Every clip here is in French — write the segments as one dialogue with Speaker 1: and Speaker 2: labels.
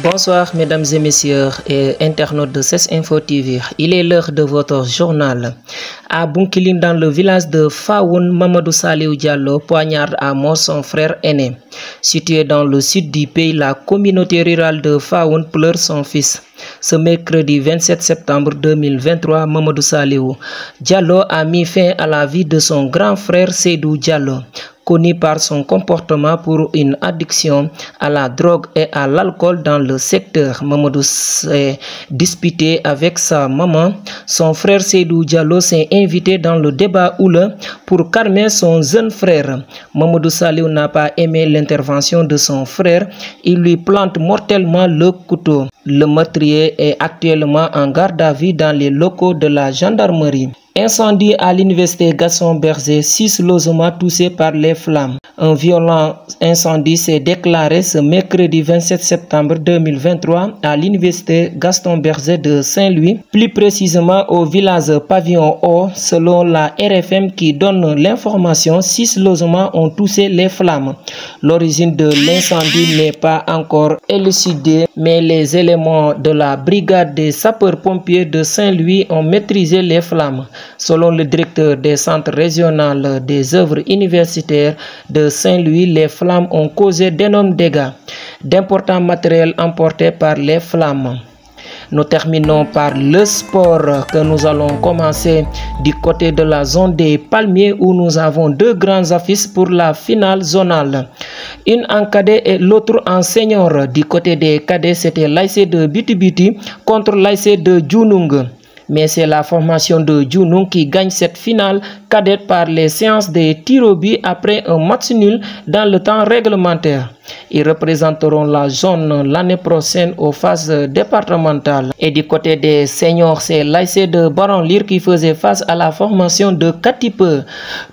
Speaker 1: Bonsoir mesdames et messieurs et internautes de CES Info TV. Il est l'heure de votre journal. À Bounkiling, dans le village de Faoun, Mamadou Saliou Diallo poignarde à mort son frère aîné. Situé dans le sud du pays, la communauté rurale de Faoun pleure son fils. Ce mercredi 27 septembre 2023, Mamadou Saliou Diallo a mis fin à la vie de son grand frère Seydou Diallo, connu par son comportement pour une addiction à la drogue et à l'alcool dans le secteur. Mamadou s'est disputé avec sa maman. Son frère Seydou Diallo s'est invité dans le débat houleux pour calmer son jeune frère. Mamadou Saliou n'a pas aimé l'intervention de son frère. Il lui plante mortellement le couteau. Le meurtrier est actuellement en garde à vue dans les locaux de la gendarmerie. Incendie à l'université Gaston Berger, 6 logements touchés par les flammes. Un violent incendie s'est déclaré ce mercredi 27 septembre 2023 à l'université Gaston Berger de Saint-Louis, plus précisément au village Pavillon Haut. Selon la RFM qui donne l'information, 6 logements ont touché les flammes. L'origine de l'incendie n'est pas encore élucidée, mais les éléments de la brigade des sapeurs-pompiers de Saint-Louis ont maîtrisé les flammes. Selon le directeur des centres régionaux des œuvres universitaires de Saint-Louis, les flammes ont causé d'énormes dégâts, d'importants matériels emportés par les flammes. Nous terminons par le sport que nous allons commencer du côté de la zone des Palmiers où nous avons 2 grandes affiches pour la finale zonale. Une en cadet et l'autre en senior. Du côté des cadets, c'était l'ASC de Biti contre l'ASC de Djounung. Mais c'est la formation de Djounung qui gagne cette finale cadette par les séances des tirs au but après un match nul dans le temps réglementaire. Ils représenteront la zone l'année prochaine aux phases départementales. Et du côté des seniors, c'est l'ASC de Baron-Lire qui faisait face à la formation de Katipe.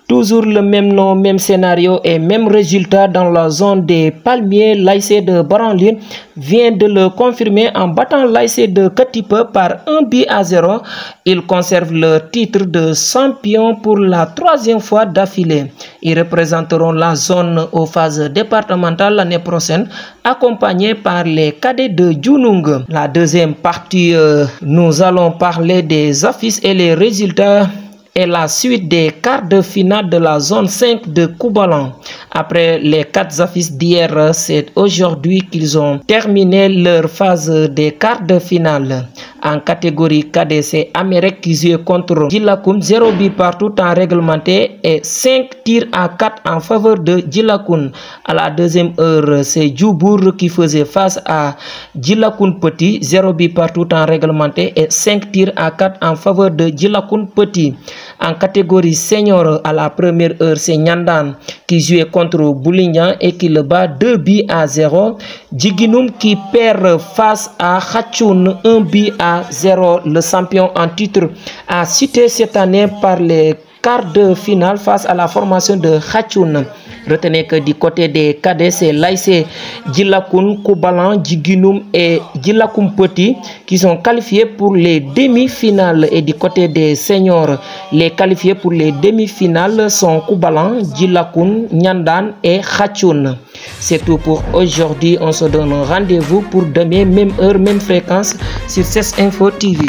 Speaker 1: Toujours le même nom, même scénario et même résultat dans la zone des Palmiers. L'ASC de Baron-Lire vient de le confirmer en battant l'ASC de Katipe par 1-0. Ils conservent leur titre de champion pour la 3e fois d'affilée. Ils représenteront la zone aux phases départementales l'année prochaine, accompagnés par les cadets de Djounung. La deuxième partie, nous allons parler des affiches et les résultats et la suite des quarts de finale de la zone 5 de Koubalan. Après les 4 affiches d'hier, c'est aujourd'hui qu'ils ont terminé leur phase des quarts de finale. En catégorie cadet, c'est Amérique qui joue contre Djilakoun, 0 but partout temps réglementé et 5 tirs à 4 en faveur de Djilakoun. À la deuxième heure, c'est Djoubour qui faisait face à Djilakoun Petit, 0 but partout temps réglementé et 5 tirs à 4 en faveur de Djilakoun Petit. En catégorie senior, à la première heure, c'est Nyandan qui jouait contre Boulignan et qui le bat 2-0. Djiginoum qui perd face à Khachoun 1-0. Le champion en titre a cité cette année par les quarts de finale face à la formation de Khachoun. Retenez que du côté des cadets, c'est l'ASC Djilakoun, Koubalan, Djiginoum et Djilakoun Petit qui sont qualifiés pour les demi-finales. Et du côté des seniors, les qualifiés pour les demi-finales sont Koubalan, Djilakoun, Nyandan et Khachoun. C'est tout pour aujourd'hui. On se donne rendez-vous pour demain, même heure, même fréquence sur CES Info TV.